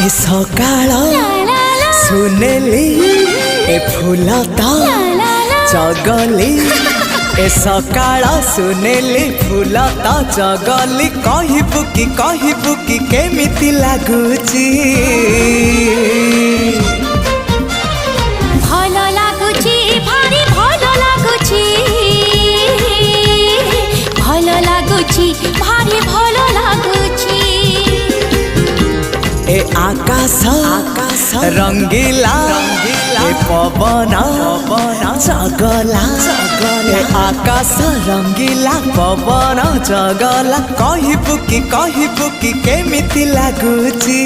ए सकाळ सुनेली ए फुलता चगली ए सकाळ सुनेली फुलता चगली कहबू कि केमिति लागुची भल लागुची भारी भल लागुची भल लागुची भारी भल लागुची ए आकाश रंगीला ए पवन चगला ए आकाश रंगीला पवन चगला कहबू कि केमिति लागुची